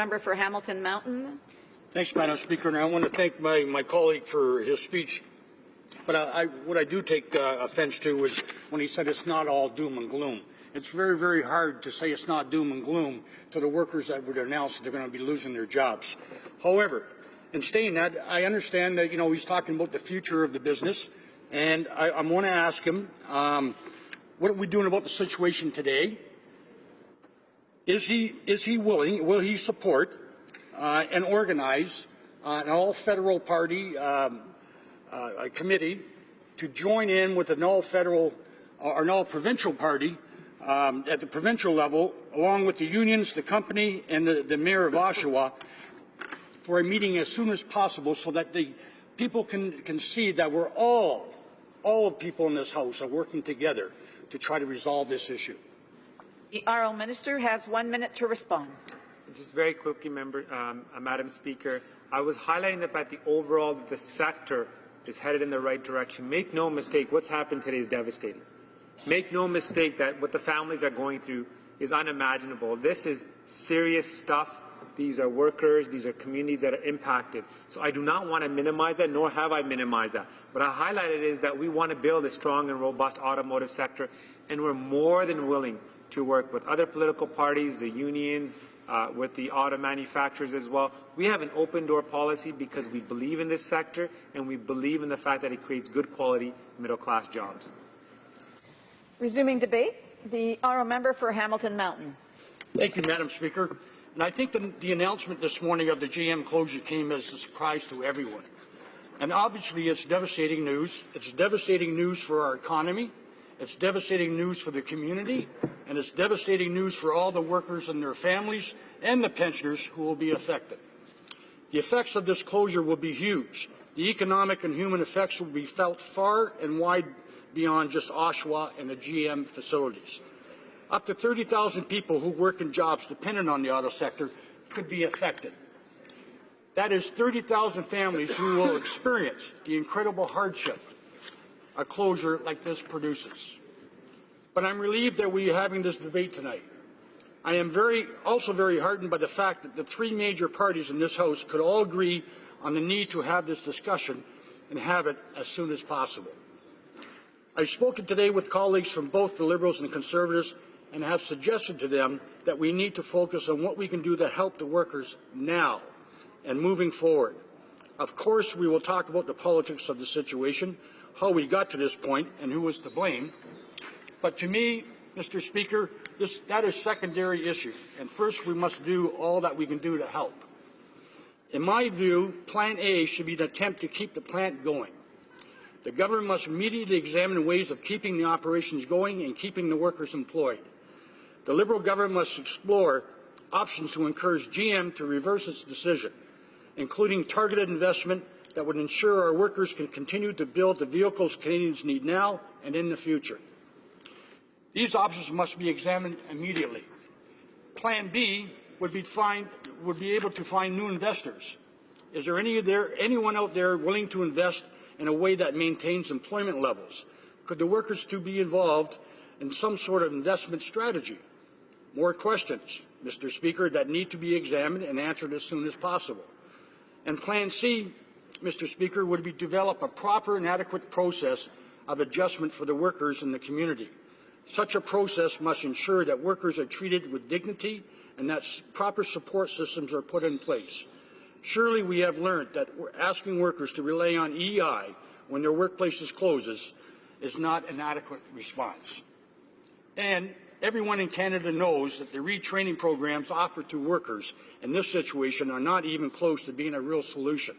Member for Hamilton Mountain. Thanks, Madam Speaker, and I want to thank my colleague for his speech. But what I do take offense to is when he said it's not all doom and gloom. It's very, very hard to say it's not doom and gloom to the workers that would announce that they're going to be losing their jobs. However, in saying that, I understand that, he's talking about the future of the business, and I want to ask him, what are we doing about the situation today? Is he willing, will he support and organize an all-federal party a committee to join in with an all-federal or an all-provincial party at the provincial level, along with the unions, the company, and the mayor of Oshawa, for a meeting as soon as possible, so that the people can see that we're all of people in this House are working together to try to resolve this issue. The Honourable Minister has 1 minute to respond. Just very quickly, Madam Speaker, I was highlighting the fact that overall the sector is headed in the right direction. Make no mistake, what's happened today is devastating. Make no mistake that what the families are going through is unimaginable. This is serious stuff. These are workers, these are communities that are impacted. So I do not want to minimize that, nor have I minimized that. What I highlighted is that we want to build a strong and robust automotive sector, and we're more than willing to work with other political parties, the unions, with the auto manufacturers as well. We have an open door policy because we believe in this sector, and we believe in the fact that it creates good quality middle-class jobs. Resuming debate, the Honourable Member for Hamilton Mountain. Thank you, Madam Speaker. And I think the announcement this morning of the GM closure came as a surprise to everyone. And obviously it's devastating news. It's devastating news for our economy. It's devastating news for the community. And it's devastating news for all the workers and their families and the pensioners who will be affected. The effects of this closure will be huge. The economic and human effects will be felt far and wide beyond just Oshawa and the GM facilities. Up to 30,000 people who work in jobs dependent on the auto sector could be affected. That is 30,000 families who will experience the incredible hardship a closure like this produces. But I'm relieved that we are having this debate tonight. I am also very heartened by the fact that the three major parties in this House could all agree on the need to have this discussion and have it as soon as possible. I've spoken today with colleagues from both the Liberals and the Conservatives and have suggested to them that we need to focus on what we can do to help the workers now and moving forward. Of course, we will talk about the politics of the situation, how we got to this point, and who was to blame. But to me, Mr. Speaker, that is secondary issue, and first we must do all that we can do to help. In my view, Plan A should be an attempt to keep the plant going. The government must immediately examine ways of keeping the operations going and keeping the workers employed. The Liberal government must explore options to encourage GM to reverse its decision, including targeted investment that would ensure our workers can continue to build the vehicles Canadians need now and in the future. These options must be examined immediately. Plan B would be able to find new investors. Is there anyone out there willing to invest in a way that maintains employment levels? Could the workers too be involved in some sort of investment strategy? More questions, Mr. Speaker, that need to be examined and answered as soon as possible. And Plan C, Mr. Speaker, would be to develop a proper and adequate process of adjustment for the workers in the community. Such a process must ensure that workers are treated with dignity and that proper support systems are put in place. Surely we have learned that asking workers to rely on EI when their workplaces closes is not an adequate response. And everyone in Canada knows that the retraining programs offered to workers in this situation are not even close to being a real solution.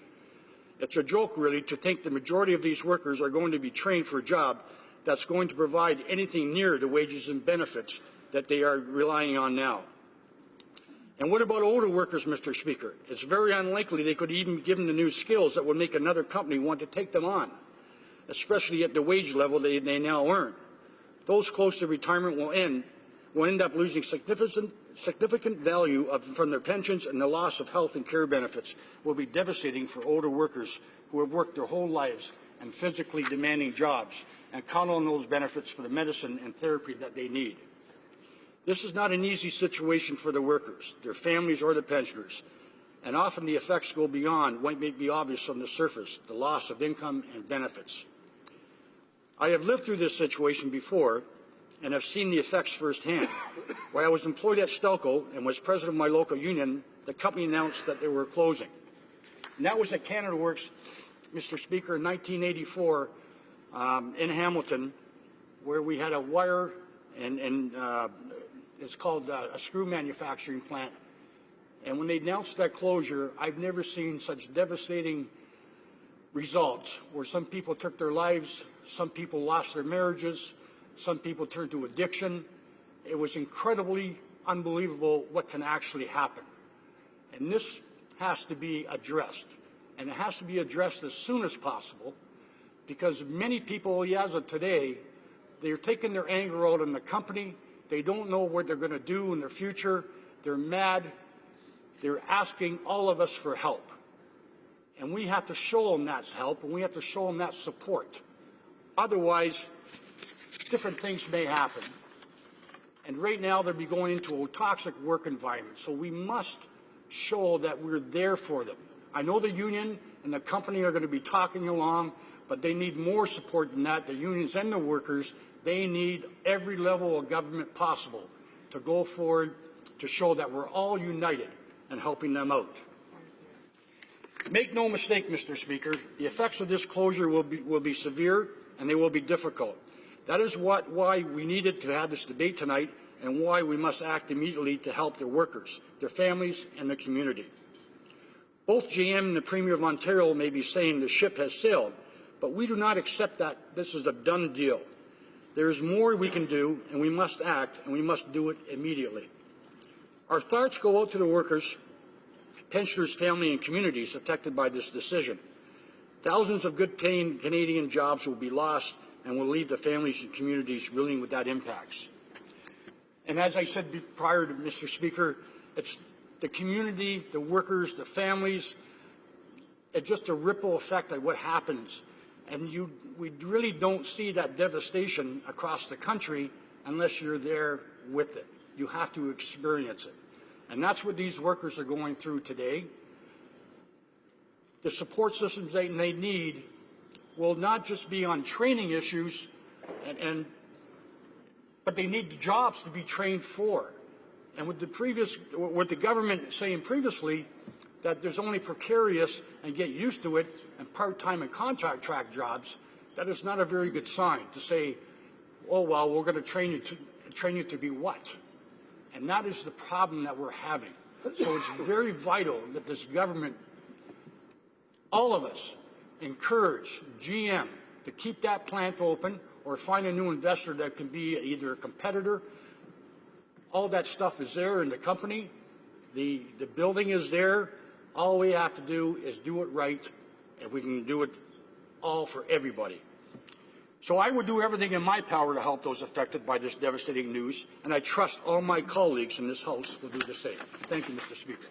It's a joke, really, to think the majority of these workers are going to be trained for a job that's going to provide anything near the wages and benefits that they are relying on now. And what about older workers, Mr. Speaker? It's very unlikely they could even be given the new skills that would make another company want to take them on, especially at the wage level they now earn. Those close to retirement will end up losing significant value from their pensions, and the loss of health and care benefits will be devastating for older workers who have worked their whole lives in physically demanding jobs and count on those benefits for the medicine and therapy that they need. This is not an easy situation for the workers, their families, or the pensioners, and often the effects go beyond what may be obvious on the surface, the loss of income and benefits. I have lived through this situation before and have seen the effects firsthand. When I was employed at Stelco and was president of my local union, the company announced that they were closing. And that was at Canada Works, Mr. Speaker, in 1984 in Hamilton, where we had a wire and it's called a screw manufacturing plant. And when they announced that closure, I've never seen such devastating results where some people took their lives, some people lost their marriages, some people turned to addiction. It was incredibly unbelievable what can actually happen. And this has to be addressed. And it has to be addressed as soon as possible, because many people, as of today, they're taking their anger out on the company. They don't know what they're going to do in their future. They're mad. They're asking all of us for help. And we have to show them that help, and we have to show them that support. Otherwise, different things may happen. And right now, they'll be going into a toxic work environment. So we must show that we're there for them. I know the union and the company are going to be talking along, but they need more support than that. The unions and the workers, they need every level of government possible to go forward to show that we're all united in helping them out. Make no mistake, Mr. Speaker, the effects of this closure will be severe and they will be difficult. That is why we needed to have this debate tonight and why we must act immediately to help their workers, their families, and the community. Both GM and the Premier of Ontario may be saying the ship has sailed, but we do not accept that this is a done deal. There is more we can do, and we must act, and we must do it immediately. Our thoughts go out to the workers, pensioners, family, and communities affected by this decision. Thousands of good-paying Canadian jobs will be lost and will leave the families and communities reeling with that impacts. And as I said prior to Mr. Speaker, it's the community, the workers, the families, it's just a ripple effect of what happens. And we really don't see that devastation across the country unless you're there with it. You have to experience it. And that's what these workers are going through today. The support systems they need will not just be on training issues, but they need the jobs to be trained for. And with the government saying previously that there's only precarious and get used to it and part-time and contract track jobs, that is not a very good sign to say, oh, well, we're going to train you to be what? And that is the problem that we're having. So it's very vital that this government, all of us, encourage GM to keep that plant open or find a new investor that can be either a competitor. All that stuff is there in the company. The building is there. All we have to do is do it right, and we can do it all for everybody. So I would do everything in my power to help those affected by this devastating news, and I trust all my colleagues in this House will do the same. Thank you, Mr. Speaker.